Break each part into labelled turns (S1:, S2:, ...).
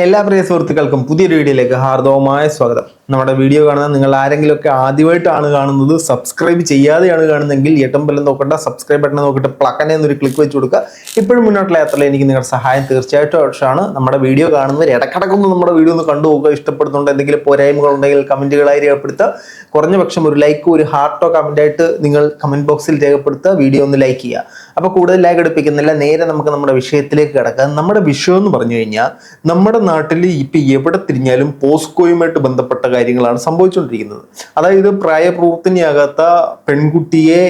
S1: എല്ലാ പ്രിയ സുഹൃത്തുക്കൾക്കും പുതിയൊരു വീഡിയോയിലേക്ക് ഹാർദവമായ സ്വാഗതം. നമ്മുടെ വീഡിയോ കാണുന്ന നിങ്ങൾ ആരെങ്കിലുമൊക്കെ ആദ്യമായിട്ടാണ് കാണുന്നത്, സബ്സ്ക്രൈബ് ചെയ്യാതെയാണ് കാണുന്നതെങ്കിൽ ഏട്ടമ്പലം നോക്കണ്ട, സബ്സ്ക്രൈബ് ബട്ടൺ നോക്കിയിട്ട് പ്ലക്കനെ എന്നൊരു ക്ലിക്ക് വെച്ച് കൊടുക്കുക. ഇപ്പോഴും മുന്നോട്ടുള്ള യാത്രയിൽ എനിക്ക് നിങ്ങളുടെ സഹായം തീർച്ചയായിട്ടും ആവശ്യമാണ്. നമ്മുടെ വീഡിയോ കാണുന്നവർ ഇടക്കിടക്കൊന്ന് നമ്മുടെ വീഡിയോ ഒന്ന് കണ്ടു പോകുക. ഇഷ്ടപ്പെടുന്നുണ്ട്, എന്തെങ്കിലും പോരായ്മകൾ ഉണ്ടെങ്കിൽ കമന്റുകളായി രേഖപ്പെടുത്തുക. കുറഞ്ഞ പക്ഷം ഒരു ലൈക്കോ ഒരു ഹാർട്ടോ കമന്റായിട്ട് നിങ്ങൾ കമന്റ് ബോക്സിൽ രേഖപ്പെടുത്തുക. വീഡിയോ ഒന്ന് ലൈക്ക് ചെയ്യുക. അപ്പോൾ കൂടുതൽ ലാഗ് എടുപ്പിക്കുന്നില്ല, നേരെ നമുക്ക് നമ്മുടെ വിഷയത്തിലേക്ക് കിടക്കാം. നമ്മുടെ വിഷയം എന്ന് പറഞ്ഞു കഴിഞ്ഞാൽ നമ്മുടെ നാട്ടിൽ ഇപ്പം എവിടെ തിരിഞ്ഞാലും പോസ്കോയുമായിട്ട് ബന്ധപ്പെട്ട കാര്യങ്ങളാണ് സംഭവിച്ചുകൊണ്ടിരിക്കുന്നത്. അതായത് പ്രായപ്രവർത്തനയാകാത്ത പെൺകുട്ടിയെ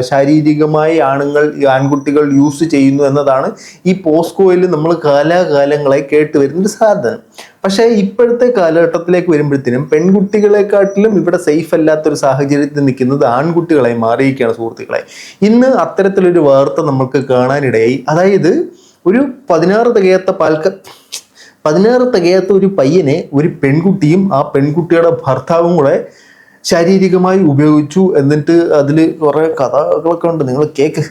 S1: ശാരീരികമായി ആൺകുട്ടികൾ യൂസ് ചെയ്യുന്നു എന്നതാണ് ഈ പോസ്കോയിൽ നമ്മൾ കാലാകാലങ്ങളായി കേട്ട് വരുന്നൊരു സാധനം. പക്ഷേ ഇപ്പോഴത്തെ കാലഘട്ടത്തിലേക്ക് വരുമ്പോഴത്തേനും പെൺകുട്ടികളെക്കാട്ടിലും ഇവിടെ സേഫ് അല്ലാത്തൊരു സാഹചര്യത്തിൽ നിൽക്കുന്നത് ആൺകുട്ടികളായി മാറിയിരിക്കുകയാണ് സുഹൃത്തുക്കളെ. ഇന്ന് അത്തരത്തിലൊരു വാർത്ത നമുക്ക് കാണാനിടയായി. അതായത് ഒരു 16 തികയാത്ത ഒരു പയ്യനെ ഒരു പെൺകുട്ടിയും ആ പെൺകുട്ടിയുടെ ഭർത്താവും കൂടെ ശാരീരികമായി ഉപയോഗിച്ചു. എന്നിട്ട് അതിൽ കുറെ കഥകളൊക്കെ ഉണ്ട്, നിങ്ങൾ കേക്ക്.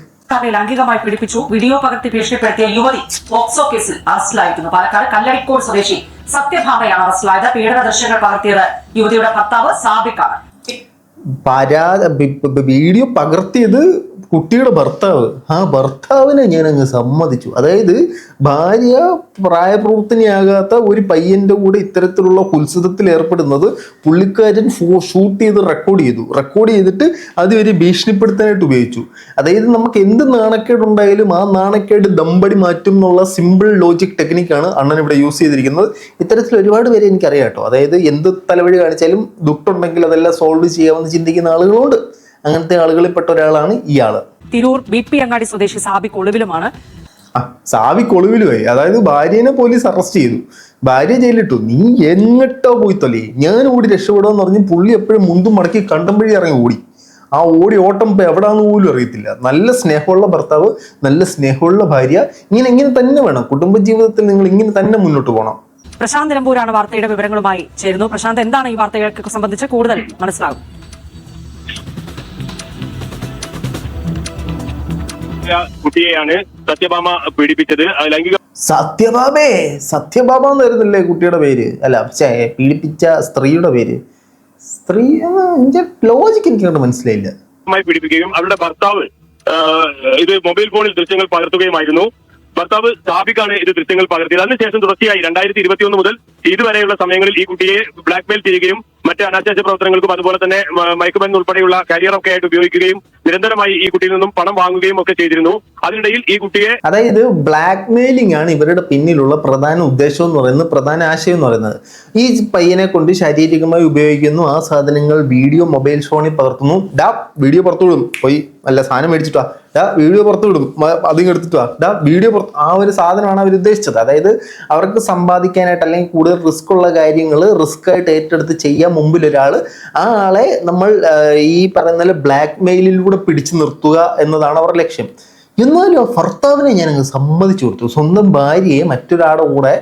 S2: ലൈംഗികമായി പീഡിപ്പിച്ചു, വീഡിയോ പകർത്തി ഭീഷണിപ്പെടുത്തിയ യുവതി പോക്സോ കേസിൽ അറസ്റ്റിലായിരിക്കുന്നു. പാലക്കാട് കല്ലടിക്കോട് സ്വദേശി സത്യഭാമയാണ് അറസ്റ്റിലായത്. പീഡന ദൃശ്യങ്ങൾ പകർത്തിയത് യുവതിയുടെ ഭർത്താവ് സാബിക്കാണ്.
S1: വീഡിയോ പകർത്തിയത് കുട്ടിയുടെ ഭർത്താവ്. ആ ഭർത്താവിനെ ഞാൻ അങ്ങ് സമ്മതിച്ചു. അതായത് ഭാര്യ പ്രായപ്രവർത്തനയാകാത്ത ഒരു പയ്യന്റെ കൂടെ ഇത്തരത്തിലുള്ള കുത്സിതത്തിൽ ഏർപ്പെടുന്നത് പുള്ളിക്കാരൻ ഷൂട്ട് ചെയ്ത് റെക്കോർഡ് ചെയ്തിട്ട് അത് ഒരു ഭീഷണിപ്പെടുത്താനായിട്ട് ഉപയോഗിച്ചു. അതായത് നമുക്ക് എന്ത് നാണക്കേടുണ്ടായാലും ആ നാണക്കേട് ദമ്പടി മാറ്റും എന്നുള്ള സിമ്പിൾ ലോജിക് ടെക്നിക്കാണ് അണ്ണൻ ഇവിടെ യൂസ് ചെയ്തിരിക്കുന്നത്. ഇത്തരത്തിൽ ഒരുപാട് പേരെ എനിക്കറിയാം കേട്ടോ. അതായത് എന്ത് തലവഴി കാണിച്ചാലും ദുട്ടുണ്ടെങ്കിൽ അതെല്ലാം സോൾവ് ചെയ്യാമെന്ന് ചിന്തിക്കുന്ന ആളുകളുണ്ട്. അങ്ങനത്തെ ആളുകളിൽപ്പെട്ട ഒരാളാണ് ഇയാള്.
S2: തിരൂർ BP അങ്ങാടി സ്വദേശി സാബിക് ഒളിവിലുമാണ്.
S1: സാബിക് ഒളിവിലുമായി. അതായത് ഭാര്യനെ പോലീസ് അറസ്റ്റ് ചെയ്തു, ഭാര്യ ജയിലിട്ടു. നീ എങ്ങോട്ടോ പോയി തൊലേ, ഞാൻ ഓടി രക്ഷപ്പെടുമെന്ന് പറഞ്ഞ് പുള്ളി എപ്പോഴും മുണ്ടും മടക്കി കണ്ടം വഴി ഇറങ്ങി ഓടി. ആ ഓട്ടം ഇപ്പൊ എവിടാന്ന് പോലും അറിയത്തില്ല. നല്ല സ്നേഹമുള്ള ഭർത്താവ്, നല്ല സ്നേഹമുള്ള ഭാര്യ, ഇങ്ങനെ തന്നെ വേണം. കുടുംബജീവിതത്തിൽ നിങ്ങൾ ഇങ്ങനെ തന്നെ മുന്നോട്ട് പോകണം.
S2: പ്രശാന്ത് നിലമ്പൂരാണ് വാർത്തയുടെ വിവരങ്ങളുമായി ചേരുന്നു. പ്രശാന്ത്, എന്താണ് ഈ വാർത്തകളെ സംബന്ധിച്ച് കൂടുതൽ മനസ്സിലാകും?
S3: കുട്ടിയെയാണ് സത്യഭാമ പീഡിപ്പിച്ചത്. ലൈംഗിക
S1: സത്യഭാമ എന്നായിരുന്നില്ലേ കുട്ടിയുടെ പേര്? അല്ല, പീഡിപ്പിച്ച സ്ത്രീയുടെ പേര്. സ്ത്രീ ലോജിക്ക് എനിക്ക് മനസ്സിലായില്ല.
S3: പീഡിപ്പിക്കുകയും അവരുടെ ഭർത്താവ് ഇത് മൊബൈൽ ഫോണിൽ ദൃശ്യങ്ങൾ പകർത്തുകയുമായിരുന്നു. ഭർത്താവ് സാബിക്കാണ് ഇത് ദൃശ്യങ്ങൾ പകർത്തിയത്. അതിനുശേഷം തുടർച്ചയായി 2021 മുതൽ ഇതുവരെയുള്ള സമയങ്ങളിൽ ഈ കുട്ടിയെ ബ്ലാക്ക്മെയിൽ ചെയ്യുകയും മറ്റ് അനാശാസ്യ പ്രവർത്തനങ്ങൾക്കും അതുപോലെ തന്നെ മയക്കുമരുന്ന് ഉൾപ്പെടെയുള്ള കരിയറൊക്കെ ആയിട്ട് ഉപയോഗിക്കുകയും നിരന്തരമായി ഈ കുട്ടിയിൽ നിന്നും പണം വാങ്ങുകയും ഒക്കെ ചെയ്തിരുന്നു. അതിനിടയിൽ ഈ കുട്ടിയെ,
S1: അതായത് ബ്ലാക്ക് മെയിലിംഗ് ആണ് ഇവരുടെ പിന്നിലുള്ള പ്രധാന ഉദ്ദേശം എന്ന് പറയുന്നത്, പ്രധാന ആശയം എന്ന് പറയുന്നത്. ഈ പയ്യനെ കൊണ്ട് ശാരീരികമായി ഉപയോഗിക്കുന്നു, ആ സാധനങ്ങൾ വീഡിയോ മൊബൈൽ ഫോണിൽ പകർത്തുന്നു. വീഡിയോ പുറത്തു വിടും, പോയി വല്ല സാധനം മേടിച്ചിട്ടാ വീഡിയോ പുറത്തു വിടും, അതിങ് എടുത്തിട്ടാ വീഡിയോ പുറത്ത്. ആ ഒരു സാധനമാണ് അവർ ഉദ്ദേശിച്ചത്. അതായത് അവർക്ക് സമ്പാദിക്കാനായിട്ട് അല്ലെങ്കിൽ കൂടുതൽ റിസ്ക് ഉള്ള കാര്യങ്ങൾ റിസ്ക് ആയിട്ട് ഏറ്റെടുത്ത് ചെയ്യാൻ മുമ്പിൽ ഒരാൾ, ആ ആളെ നമ്മൾ ഈ പറയുന്ന ബ്ലാക്ക് മെയിലിലൂടെ പിടിച്ചു നിർത്തുക എന്നതാണ് അവരുടെ ലക്ഷ്യം. എന്നാലും ആ ഭർത്താവിനെ ഞാൻ അങ്ങ് സമ്മതിച്ചു കൊടുത്തു. സ്വന്തം ഭാര്യയെ മറ്റൊരാളുടെ കൂടെ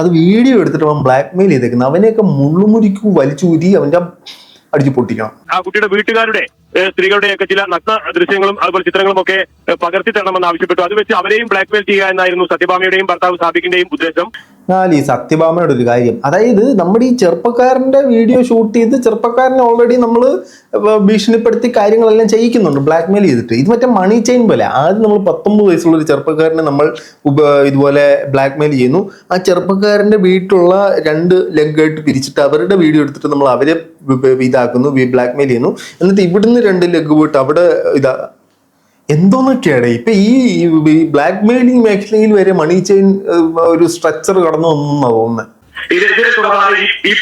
S1: അത് വീഡിയോ എടുത്തിട്ട് അവൻ ബ്ലാക്ക് മെയിൽ ചെയ്തേക്കുന്നത്. അവനെയൊക്കെ മുള്ളുമുരിക്കു വലിച്ചൂരി അവൻ്റെ അടിച്ചു പൊട്ടിക്കണം.
S3: ആ കുട്ടിയുടെ വീട്ടുകാരുടെ സ്ത്രീകളുടെയൊക്കെ ചില നഗ്ന ദൃശ്യങ്ങളും അതുപോലെ ചിത്രങ്ങളും ഒക്കെ പകർത്തി തരണമെന്ന് ആവശ്യപ്പെട്ടു. അത് വെച്ച് അവരെയും ബ്ലാക്ക്മെയിൽ ചെയ്യുക എന്നായിരുന്നു സത്യഭാമയുടെയും ഭർത്താവ് സാബിക്കിന്റെയും ഉദ്ദേശം.
S1: ഈ സത്യഭാമയുടെ ഒരു കാര്യം, അതായത് നമ്മുടെ ഈ ചെറുപ്പക്കാരന്റെ വീഡിയോ ഷൂട്ട് ചെയ്ത് ചെറുപ്പക്കാരനെ ഓൾറെഡി നമ്മൾ ഭീഷണിപ്പെടുത്തി കാര്യങ്ങളെല്ലാം ചെയ്യിക്കുന്നുണ്ട് ബ്ലാക്ക്മെയിൽ ചെയ്തിട്ട്. ഇത് മറ്റേ മണി ചെയിൻ പോലെ. ആദ്യം നമ്മൾ 19 വയസ്സുള്ള ഒരു ചെറുപ്പക്കാരനെ നമ്മൾ ഇതുപോലെ ബ്ലാക്ക്മെയിൽ ചെയ്യുന്നു. ആ ചെറുപ്പക്കാരന്റെ വീട്ടിലുള്ള 2 ലെഗായിട്ട് പിരിച്ചിട്ട് അവരുടെ വീഡിയോ എടുത്തിട്ട് നമ്മൾ അവരെ ഇതാക്കുന്നു, ബ്ലാക്ക്മെയിൽ ചെയ്യുന്നു. എന്നിട്ട് ഇവിടുന്ന് 2 ലെഗ് പോയിട്ട് അവിടെ എന്തോന്നൊക്കെയാണ് ഇപ്പൊ ഈ ബ്ലാക്ക് മെയിലിംഗ് മേഖലയിൽ വരെ മണി ചെയിൻ ഒരു സ്ട്രക്ചർ കടന്നു വന്നാ തോന്നുന്നത്.
S3: ഇതിനെ തുടർന്നാണ് ഈ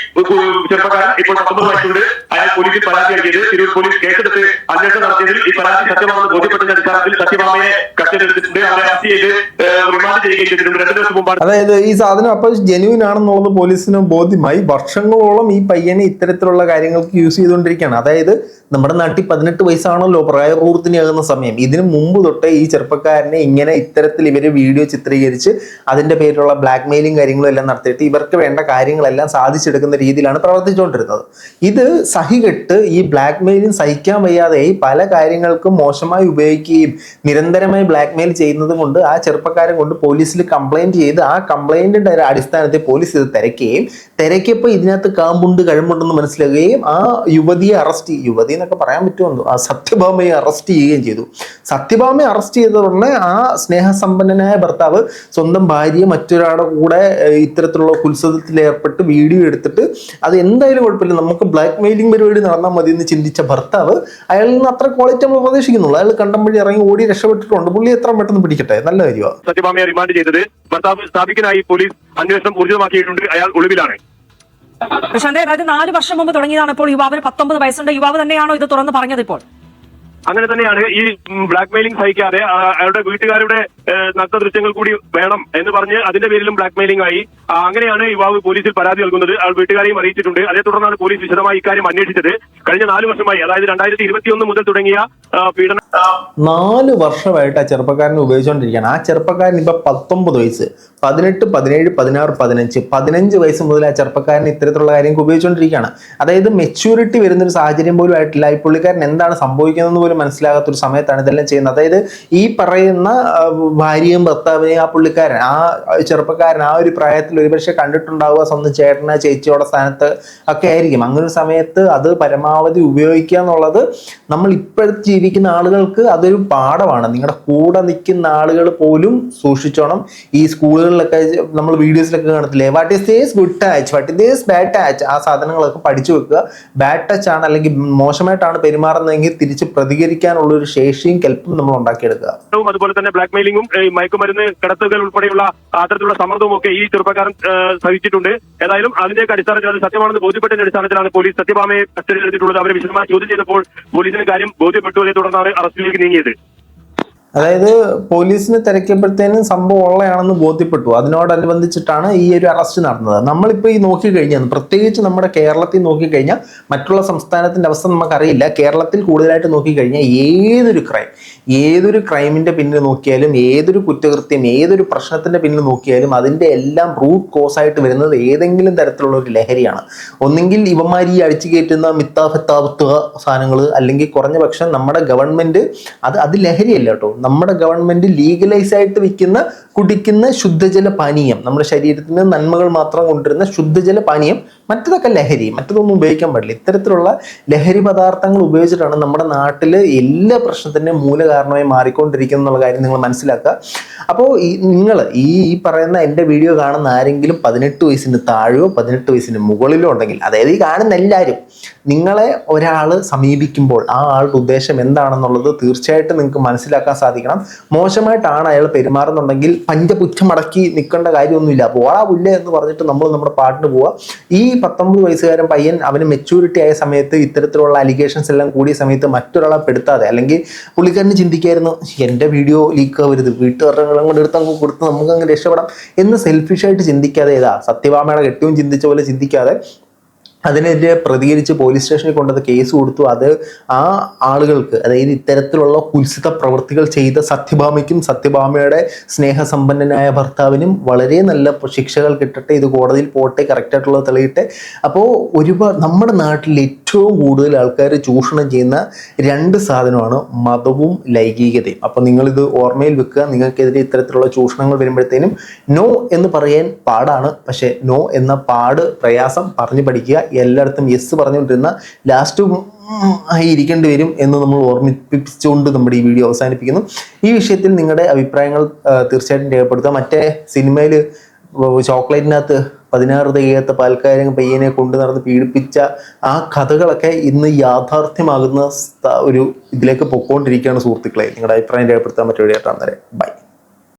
S3: ചെറുപ്പക്കാരൻ ഇപ്പോൾ 19 വയസ്സുണ്ട്. അയാൾ പോലീസിൽ പരാതി നൽകിയത്. തിരൂർ പോലീസ് കേസെടുത്ത് അന്വേഷണം നടത്തിയതിൽ ഈ പരാതി സത്യമാണെന്ന് ബോധ്യപ്പെട്ടതിന്റെ അടിസ്ഥാനത്തിൽ സത്യഭാമയെ കസ്റ്റഡിയിലെടുത്തിട്ടുണ്ട്. അവരെ അറസ്റ്റ് ചെയ്ത് റിമാൻഡ് ചെയ്യുകയും ചെയ്തിട്ടുണ്ട്. 2 ദിവസം മുമ്പാണ്.
S1: അതായത് ഈ സാധനം അപ്പൊ ജെന്യൂൻ ആണെന്നുള്ളത് പോലീസിന് ബോധ്യമായി. വർഷങ്ങളോളം ഈ പയ്യനെ ഇത്തരത്തിലുള്ള കാര്യങ്ങൾക്ക് യൂസ് ചെയ്തുകൊണ്ടിരിക്കുകയാണ്. അതായത് നമ്മുടെ നാട്ടിൽ 18 വയസ്സാണല്ലോ പ്രായപൂർത്തിയാകുന്ന സമയം. ഇതിനു മുമ്പ് തൊട്ടേ ഈ ചെറുപ്പക്കാരനെ ഇത്തരത്തിൽ ഇവര് വീഡിയോ ചിത്രീകരിച്ച് അതിന്റെ പേരിലുള്ള ബ്ലാക്ക് മെയിലിംഗ് കാര്യങ്ങളും എല്ലാം നടത്തിയിട്ട് ഇവർക്ക് വേണ്ട കാര്യങ്ങളെല്ലാം സാധിച്ചെടുക്കുന്ന രീതിയിലാണ് പ്രവർത്തിച്ചുകൊണ്ടിരുന്നത്. ഇത് സഹികെട്ട് ഈ ബ്ലാക്ക് മെയിലും സഹിക്കാൻ വയ്യാതെയായി പല കാര്യങ്ങൾക്കും മോശമായി ഉപയോഗിക്കുകയും നിരന്തരമായി ബ്ലാക്ക് മെയിൽ ചെയ്യുന്നത് കൊണ്ട് ആ ചെറുപ്പക്കാരൻ കൊണ്ട് പോലീസിൽ കംപ്ലൈന്റ് ചെയ്ത് ആ കംപ്ലൈന്റിന്റെ അടിസ്ഥാനത്തിൽ പോലീസ് ഇത് തിരക്കിയപ്പോൾ ഇതിനകത്ത് കാമ്പുണ്ട് കഴമ്പുണ്ടെന്ന് മനസ്സിലാക്കുകയും ആ യുവതിയെ യുവതി എന്നൊക്കെ പറയാൻ പറ്റുമോ, ആ സത്യഭാമയെ അറസ്റ്റ് ചെയ്യുകയും ചെയ്തു. സത്യഭാമയെ അറസ്റ്റ് ചെയ്തതുടനെ ആ സ്നേഹസമ്പന്നനായ ഭർത്താവ് സ്വന്തം ഭാര്യയെ മറ്റൊരാളുടെ കൂടെ ഇത്തരത്തിലുള്ള കുത്സവത്തിൽ ഏർപ്പെട്ട് വീഡിയോ എടുത്തിട്ട് അത് എന്തായാലും കുഴപ്പമില്ല, നമുക്ക് ബ്ലാക്ക് മെയിലിംഗ് പരിപാടി നടന്നാൽ മതി എന്ന് ചിന്തിച്ച ഭർത്താവ് അയാളിൽ നിന്ന് അത്ര ക്വാളിറ്റി നമ്മൾ പ്രതീക്ഷിക്കുന്നുള്ളൂ. അയാൾ കണ്ടം വഴി ഇറങ്ങി ഓടി രക്ഷപ്പെട്ടിട്ടുണ്ട്. പുള്ളി എത്ര പെട്ടെന്ന് പിടിക്കട്ടെ, നല്ല കാര്യമാണ്.
S3: സത്യഭാമയെ റിമാൻഡ് ചെയ്തത് ഭർത്താവ് സ്ഥാപിക്കാനായി പോലീസ് അന്വേഷണം ഊർജിതമാക്കിയിട്ടുണ്ട്. അയാൾ ഒളിവിലാണ്.
S2: പ്രശാന്ത്, അതായത് 4 വർഷം മുമ്പ് തുടങ്ങിയതാണ്. ഇപ്പോൾ യുവാവിന് 19 വയസ്സുണ്ട്. യുവാവ് തന്നെയാണോ ഇത് തുറന്ന് പറഞ്ഞത്? ഇപ്പോൾ
S3: അങ്ങനെ തന്നെയാണ്. ഈ ബ്ലാക്ക് മെയിലിംഗ് സഹിക്കാതെ അയാളുടെ വീട്ടുകാരുടെ നഗ്ന ദൃശ്യങ്ങൾ കൂടി വേണം എന്ന് പറഞ്ഞ് അതിന്റെ പേരിലും ബ്ലാക്ക് മെയിലിംഗ് ആയി. അങ്ങനെയാണ് യുവാവ് പോലീസിൽ പരാതി നൽകുന്നത്. അയാൾ വീട്ടുകാരെയും അറിയിച്ചിട്ടുണ്ട്. അതേ തുടർന്നാണ് പോലീസ് വിശദമായി ഇക്കാര്യം അന്വേഷിച്ചത്. കഴിഞ്ഞ 4 വർഷമായി, അതായത് 2021 മുതൽ തുടങ്ങിയ പീഡനം
S1: 4 വർഷമായിട്ട് ആ ചെറുപ്പക്കാരനെ ഉപയോഗിച്ചുകൊണ്ടിരിക്കുകയാണ്. ആ ചെറുപ്പക്കാരൻ ഇപ്പൊ 19 വയസ്സ്, 18, 17, 16, 15 വയസ്സ് മുതൽ ആ ചെറുപ്പക്കാരൻ ഇത്തരത്തിലുള്ള കാര്യങ്ങൾ ഉപയോഗിച്ചുകൊണ്ടിരിക്കുകയാണ്. അതായത് മെച്യൂരിറ്റി വരുന്നൊരു സാഹചര്യം പോലും ആയിട്ടില്ല. ഈ പുള്ളിക്കാരൻ എന്താണ് സംഭവിക്കുന്നതെന്ന് പോലും മനസ്സിലാകാത്തൊരു സമയത്താണ് ഇതെല്ലാം ചെയ്യുന്നത്. അതായത് ഈ പറയുന്ന ഭാര്യയും ഭർത്താവിനെയും ആ പുള്ളിക്കാരൻ, ആ ചെറുപ്പക്കാരൻ ആ ഒരു പ്രായത്തിൽ ഒരുപക്ഷെ കണ്ടിട്ടുണ്ടാവുക സ്വന്തം ചേട്ടന് ചേച്ചിയോടെ സ്ഥാനത്ത് ഒക്കെ ആയിരിക്കും. അങ്ങനെ ഒരു സമയത്ത് അത് പരമാവധി ഉപയോഗിക്കുക എന്നുള്ളത് നമ്മൾ ഇപ്പോഴത്തെ ജീവിക്കുന്ന ആളുകൾക്ക് അതൊരു പാഠമാണ്. നിങ്ങളുടെ കൂടെ നിൽക്കുന്ന ആളുകൾ പോലും സൂക്ഷിച്ചോണം. ഈ സ്കൂളുകളിലൊക്കെ നമ്മൾ വീഡിയോസിലൊക്കെ കാണത്തില്ലേ, what is this good touch, what is this bad touch, ആ സാധനങ്ങളൊക്കെ പഠിച്ചു വെക്കുക. ബാഡ് ടച്ച് ആണ് അല്ലെങ്കിൽ മോശമായിട്ടാണ് പെരുമാറുന്നതെങ്കിൽ തിരിച്ച് പ്രതികരിക്കാനുള്ള ഒരു ശേഷിയും കെൽപ്പും നമ്മൾ ഉണ്ടാക്കിയെടുക്കുക.
S3: അതുപോലെ തന്നെ ബ്ലാക്ക് മെയിലിംഗും മയക്കുമരുന്ന് കടത്തുകൾ ഉൾപ്പെടെയുള്ള അത്തരത്തിലുള്ള സമ്മർദ്ദവും ഒക്കെ ഈ ചെറുപ്പക്കാരൻ സഹിച്ചിട്ടുണ്ട്. ഏതായാലും അതിന്റെയൊക്കെ അടിസ്ഥാനത്തിൽ അത് സത്യമാണെന്ന് ബോധ്യപ്പെട്ടതിന്റെ അടിസ്ഥാനത്തിലാണ് പോലീസ് സത്യഭാമയെ കസ്റ്റഡിയിൽ എടുത്തിട്ടുള്ളത്. അവരെ വിശദമായി ചോദ്യം ചെയ്തപ്പോൾ പോലീസിന് കാര്യം ബോധ്യപ്പെട്ടു. അതേ തുടർന്നാണ് അറസ്റ്റിലേക്ക് നീങ്ങിയത്.
S1: അതായത് പോലീസിന് തിരക്കിയപ്പോഴത്തേനും സംഭവം ഉള്ളയാണെന്ന് ബോധ്യപ്പെട്ടു. അതിനോടനുബന്ധിച്ചിട്ടാണ് ഈ ഒരു അറസ്റ്റ് നടന്നത്. നമ്മളിപ്പോൾ ഈ നോക്കിക്കഴിഞ്ഞാൽ, പ്രത്യേകിച്ച് നമ്മുടെ കേരളത്തിൽ നോക്കിക്കഴിഞ്ഞാൽ, മറ്റുള്ള സംസ്ഥാനത്തിന്റെ അവസ്ഥ നമുക്കറിയില്ല, കേരളത്തിൽ കൂടുതലായിട്ട് നോക്കിക്കഴിഞ്ഞാൽ ഏതൊരു ക്രൈമിന്റെ പിന്നിൽ നോക്കിയാലും, ഏതൊരു കുറ്റകൃത്യം, ഏതൊരു പ്രശ്നത്തിന്റെ പിന്നിൽ നോക്കിയാലും അതിന്റെ എല്ലാം റൂട്ട് കോസ് ആയിട്ട് വരുന്നത് ഏതെങ്കിലും തരത്തിലുള്ള ഒരു ലഹരിയാണ്. ഒന്നെങ്കിൽ ഇവന്മാരി അടിച്ചു കയറ്റുന്ന മിത്താഫത്താവത്തുക സാധനങ്ങൾ, അല്ലെങ്കിൽ കുറഞ്ഞ പക്ഷം നമ്മുടെ ഗവൺമെന്റ് അത് ലഹരിയല്ല കേട്ടോ, നമ്മുടെ ഗവൺമെന്റ് ലീഗലൈസ് ആയിട്ട് വിൽക്കുന്ന കുടിക്കുന്ന ശുദ്ധജല പാനീയം, നമ്മുടെ ശരീരത്തിന് നന്മകൾ മാത്രം കൊണ്ടുവരുന്ന ശുദ്ധജല പാനീയം, മറ്റതൊക്കെ ലഹരി, മറ്റതൊന്നും ഉപയോഗിക്കാൻ പാടില്ല. ഇത്തരത്തിലുള്ള ലഹരി പദാർത്ഥങ്ങൾ ഉപയോഗിച്ചിട്ടാണ് നമ്മുടെ നാട്ടിൽ എല്ലാ പ്രശ്നത്തിൻ്റെയും മൂലകാരണമായി മാറിക്കൊണ്ടിരിക്കുന്ന എന്നുള്ള കാര്യം നിങ്ങൾ മനസ്സിലാക്കുക. അപ്പോൾ നിങ്ങൾ ഈ പറയുന്ന എൻ്റെ വീഡിയോ കാണുന്ന ആരെങ്കിലും 18 വയസ്സിന് താഴെയോ 18 വയസ്സിന് മുകളിലോ ഉണ്ടെങ്കിൽ, അതായത് ഈ കാണുന്ന എല്ലാവരും, നിങ്ങളെ ഒരാൾ സമീപിക്കുമ്പോൾ ആ ആളുടെ ഉദ്ദേശം എന്താണെന്നുള്ളത് തീർച്ചയായിട്ടും നിങ്ങൾക്ക് മനസ്സിലാക്കാൻ സാധിക്കണം. മോശമായിട്ടാണ് അയാൾ പെരുമാറുന്നുണ്ടെങ്കിൽ പഞ്ചപുച്ഛം മടക്കി നിൽക്കേണ്ട കാര്യമൊന്നുമില്ല. പോളാ പുല്ലേ എന്ന് പറഞ്ഞിട്ട് നമ്മൾ നമ്മുടെ പാട്ടിന് പോവുക. ഈ 19 വയസ്സുകാരൻ പയ്യൻ അവന് മെച്യൂരിറ്റി ആയ സമയത്ത് ഇത്തരത്തിലുള്ള അലിഗേഷൻസ് എല്ലാം കൂടിയ സമയത്ത് മറ്റൊരാളെ പെടുത്താതെ, അല്ലെങ്കിൽ പുള്ളിക്കാരന് ചിന്തിക്കായിരുന്നു എൻ്റെ വീഡിയോ ലീക്ക് ആവരുത്, വീട്ടുകാരുടെ കൊണ്ട് എടുത്ത് അങ്ങ് കൊടുത്ത് നമുക്ക് അങ്ങ് രക്ഷപ്പെടാം എന്ന് സെൽഫിഷായിട്ട് ചിന്തിക്കാതെ, സത്യഭാമയുടെ കെട്ടിയും ചിന്തിച്ച പോലെ ചിന്തിക്കാതെ അതിനെതിരെ പ്രതികരിച്ച് പോലീസ് സ്റ്റേഷനിൽ കൊണ്ടത് കേസ് കൊടുത്തു. അത് ആ ആളുകൾക്ക്, അതായത് ഇത്തരത്തിലുള്ള കുൽസിത പ്രവൃത്തികൾ ചെയ്ത സത്യഭാമയ്ക്കും സത്യഭാമയുടെ സ്നേഹസമ്പന്നനായ ഭർത്താവിനും വളരെ നല്ല ശിക്ഷകൾ കിട്ടട്ടെ. ഇത് കോടതിയിൽ പോട്ടെ, കറക്റ്റായിട്ടുള്ളത് തെളിയട്ടെ. അപ്പോൾ ഒരുപാട് നമ്മുടെ നാട്ടിൽ ഏറ്റവും കൂടുതൽ ആൾക്കാർ ചൂഷണം ചെയ്യുന്ന 2 സാധനമാണ് മതവും ലൈംഗികതയും. അപ്പോൾ നിങ്ങളിത് ഓർമ്മയിൽ വെക്കുക. നിങ്ങൾക്കെതിരെ ഇത്തരത്തിലുള്ള ചൂഷണങ്ങൾ വരുമ്പോഴത്തേനും നോ എന്ന് പറയാൻ പാടാണ്, പക്ഷേ നോ എന്ന പ്രയാസം പറഞ്ഞു പഠിക്കുക. എല്ലായിടത്തും യെസ് പറഞ്ഞുകൊണ്ടിരുന്ന ലാസ്റ്റ് ആയി ഇരിക്കേണ്ടി വരും എന്ന് നമ്മൾ ഓർമ്മിപ്പിച്ചുകൊണ്ട് നമ്മുടെ ഈ വീഡിയോ അവസാനിപ്പിക്കുന്നു. ഈ വിഷയത്തിൽ നിങ്ങളുടെ അഭിപ്രായങ്ങൾ തീർച്ചയായിട്ടും രേഖപ്പെടുത്തുക. മറ്റേ സിനിമയിൽ ചോക്ലേറ്റിനകത്ത് 16 തികയാത്ത പാൽക്കാരൻ പയ്യനെ കൊണ്ടു നടന്ന് പീഡിപ്പിച്ച ആ കഥകളൊക്കെ ഇന്ന് യാഥാർത്ഥ്യമാകുന്ന ഒരു ഇതിലേക്ക് പൊക്കോണ്ടിരിക്കുകയാണ് സുഹൃത്തുക്കളെ. നിങ്ങളുടെ അഭിപ്രായം രേഖപ്പെടുത്താൻ മറ്റൊരു വീഡിയോ കാണുന്നവരെ ബൈ.